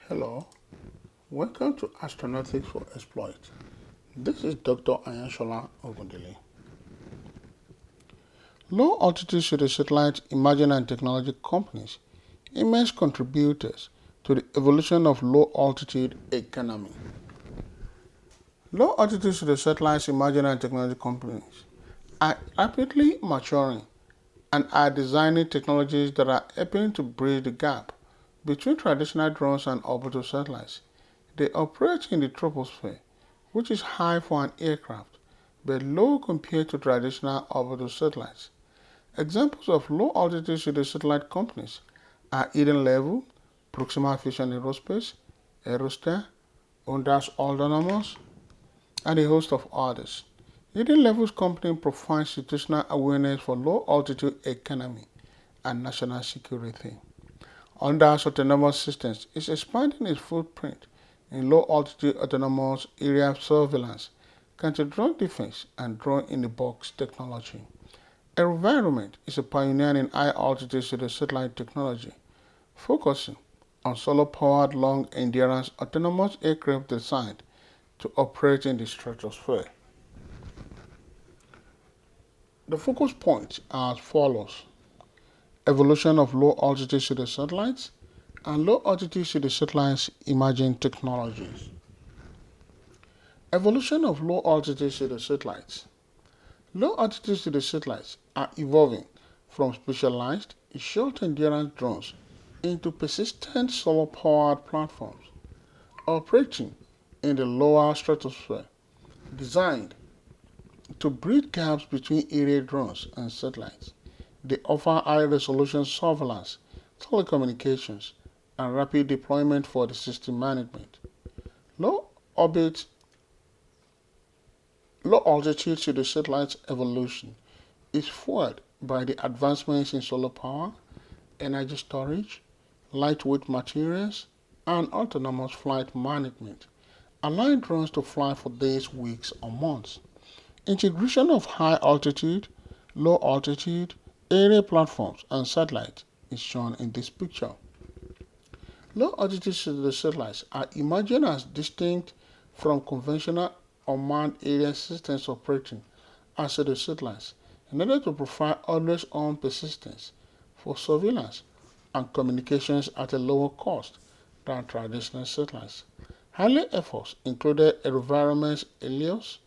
Hello, welcome to Astronautics for Exploit. This is Dr. Ayanshola Ogundele. Low altitude pseudo-satellite imaging and technology companies, immense contributors to the evolution of low altitude economy. Low altitude pseudo-satellite imaging and technology companies are rapidly maturing and are designing technologies that are helping to bridge the gap between traditional drones and orbital satellites. They operate in the troposphere, which is high for an aircraft, but low compared to traditional orbital satellites. Examples of low-altitude pseudo-satellite companies are Eden Level, ProximaVision Aerospace, Aerostar, Ondas Autonomous, and a host of others. Eden Level's company provides situational awareness for low-altitude economy and national security. Ondas Autonomous Systems is expanding its footprint in low-altitude autonomous area surveillance, counter-drone defense, and drone-in-the-box technology. AeroVironment is a pioneer in high-altitude pseudo-satellite technology, focusing on solar-powered long-endurance autonomous aircraft designed to operate in the stratosphere. The focus points are as follows: evolution of low-altitude pseudo-satellites and low-altitude pseudo-satellites imaging technologies. Evolution of low-altitude pseudo-satellites. Low-altitude pseudo-satellites are evolving from specialized, short-endurance drones into persistent solar-powered platforms operating in the lower stratosphere, designed to bridge gaps between aerial drones and satellites. They offer high-resolution surveillance, telecommunications, and rapid deployment for the system management. Low-altitude pseudo-satellites evolution is fueled by the advancements in solar power, energy storage, lightweight materials, and autonomous flight management, allowing drones to fly for days, weeks, or months. Integration of high-altitude, low-altitude, aerial platforms, and satellites is shown in this picture. Low-altitude satellites are imagined as distinct from conventional unmanned aerial systems operating as satellites in order to provide always-on persistence for surveillance and communications at a lower cost than traditional satellites. Early efforts included AeroVironment's Helios,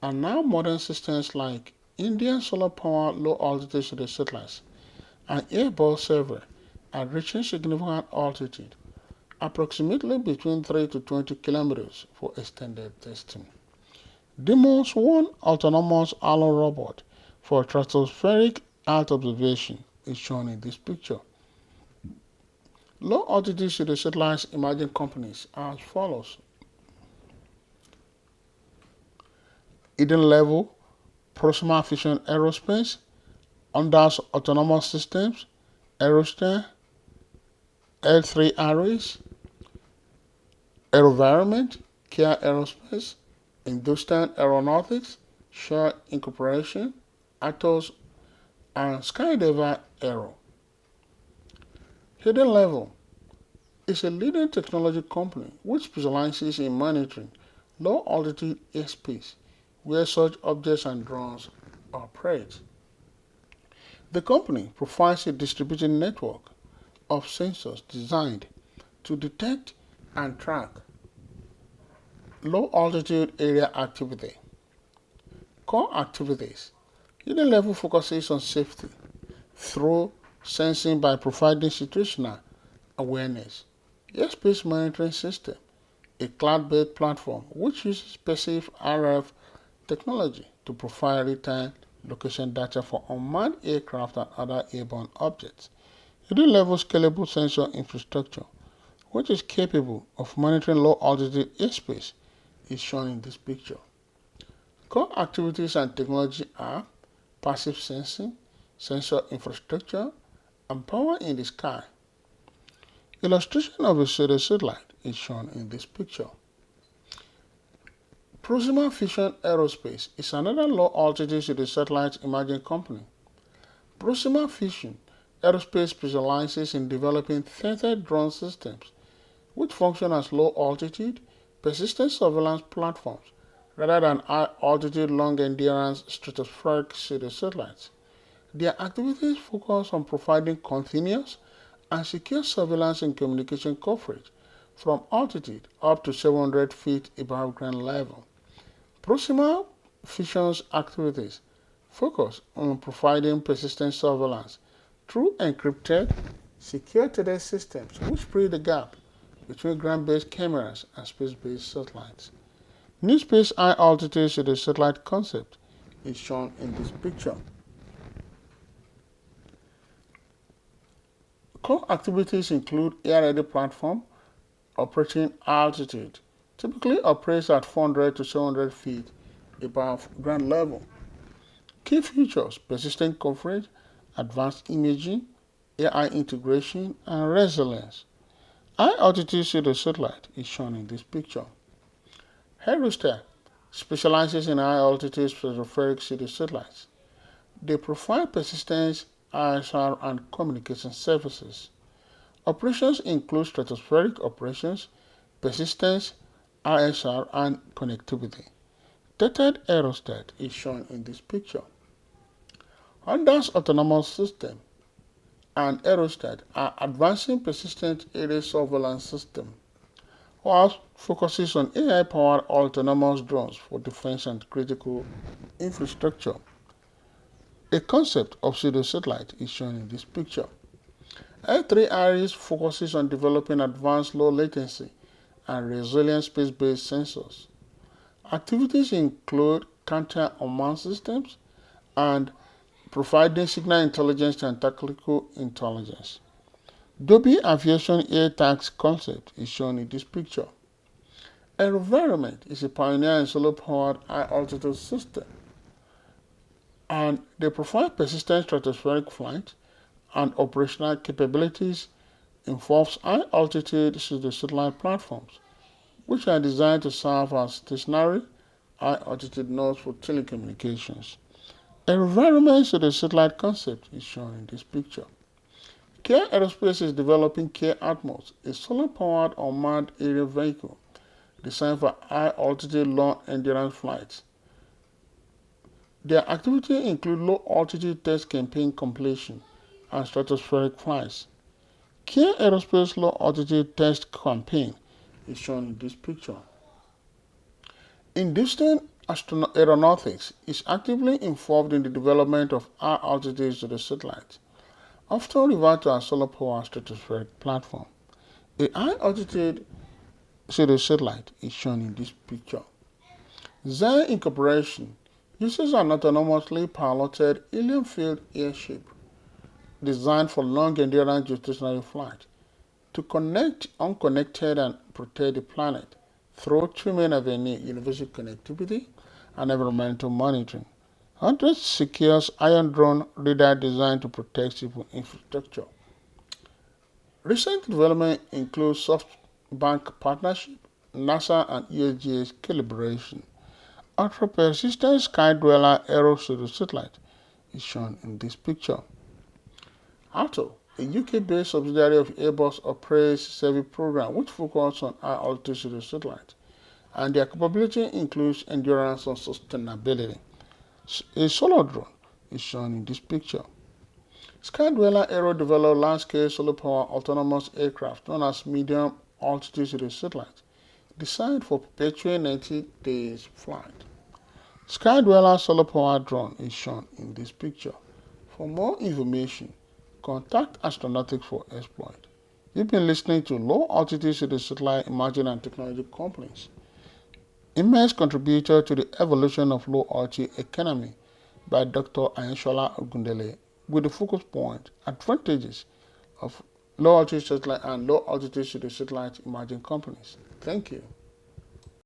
and now modern systems like Indian solar-powered low-altitude satellites and Airbus server are reaching significant altitude, approximately between 3 to 20 kilometers for extended testing. Deimos 1 autonomous Halo robot for stratospheric Earth observation is shown in this picture. Low-altitude pseudo-satellites imaging companies are as follows: Eden Level, ProximaVision Aerospace, Ondas Autonomous Systems, Aerostar, L3 Arrays, AeroVironment, Kia Aerospace, Hindustan Aeronautics, Share Incorporation, Atos, and Skydiver Aero. Hidden Level is a leading technology company which specializes in monitoring low-altitude airspace where such objects and drones operate. The company provides a distributed network of sensors designed to detect and track low-altitude area activity. Core activities. Hidden Level focuses on safety through sensing by providing situational awareness. Airspace monitoring system, a cloud-based platform which uses passive RF technology to provide real-time location data for unmanned aircraft and other airborne objects. Hidden Level scalable sensor infrastructure, which is capable of monitoring low-altitude airspace, is shown in this picture. Core activities and technology are passive sensing, sensor infrastructure, and power in the sky. Illustration of a pseudo-satellite is shown in this picture. ProximaVision Aerospace is another low-altitude pseudo-satellite imaging company. ProximaVision Aerospace specializes in developing theater drone systems which function as low-altitude, persistent surveillance platforms rather than high-altitude, long-endurance stratospheric pseudo-satellites. Their activities focus on providing continuous and secure surveillance and communication coverage from altitude up to 700 feet above ground level. ProximaVision's activities focus on providing persistent surveillance through encrypted, secure data systems which bridge the gap between ground-based cameras and space-based satellites. New space high-altitude pseudo-satellite concept is shown in this picture. Core activities include air-ready platform operating altitude, typically operates at 400 to 700 feet above ground level. Key features: persistent coverage, advanced imaging, AI integration, and resilience. High-altitude pseudo-satellite is shown in this picture. Aerostar specializes in high-altitude stratospheric pseudo-satellites. They provide persistence, ISR, and communication services. Operations include stratospheric operations, persistence, ISR, and connectivity. Tethered Aerostar is shown in this picture. Ondas autonomous system and Aerostar are advancing persistent area surveillance system, while focuses on AI-powered autonomous drones for defense and critical infrastructure. A concept of pseudo-satellite is shown in this picture. L3RS focuses on developing advanced low-latency and resilient space-based sensors. Activities include counter-unmanned systems and providing signal intelligence and tactical intelligence. Dobby Aviation Air Tags concept is shown in this picture. AeroVironment is a pioneer in solar-powered high-altitude system, and they provide persistent stratospheric flight and operational capabilities involves high-altitude pseudo-satellite platforms, which are designed to serve as stationary high-altitude nodes for telecommunications. AeroVironment pseudo-satellite concept is shown in this picture. Care Aerospace is developing Care Atmos, a solar-powered unmanned aerial vehicle designed for high-altitude, long-endurance flights. Their activities include low-altitude test campaign completion and stratospheric flights. Care Aerospace low-altitude test campaign is shown in this picture. Hindustan Aeronautics is actively involved in the development of high-altitude pseudo-satellites, often referred to as solar-powered stratospheric platform. A high-altitude pseudo-satellite is shown in this picture. Xi Incorporation uses an autonomously piloted helium-filled airship designed for long-endurance geostationary flight to connect unconnected and protect the planet through two main avenues: universal connectivity and environmental monitoring. Ondas secures Iron Drone radar designed to protect civil infrastructure. Recent development includes SoftBank partnership, NASA and USGS calibration. Ultra-persistent Skydweller Aero pseudo-satellite is shown in this picture. ATO, a UK-based subsidiary of Airbus, operates service program which focuses on high-altitude pseudo-satellites, and their capability includes endurance and sustainability. A solar drone is shown in this picture. Skydweller Aero developed large-scale solar-powered autonomous aircraft known as medium-altitude pseudo-satellites, designed for perpetual 90 days flight. Skydweller solar-powered drone is shown in this picture. For more information, contact Aeronautics for exploit. You've been listening to Low Altitude Pseudo-Satellite Emerging and Technology Companies, immense contributor to the evolution of low-altitude economy by Dr. Ayenshola Ogundele, with the focus point, advantages of low-altitude satellite and low-altitude pseudo-satellite emerging companies. Thank you.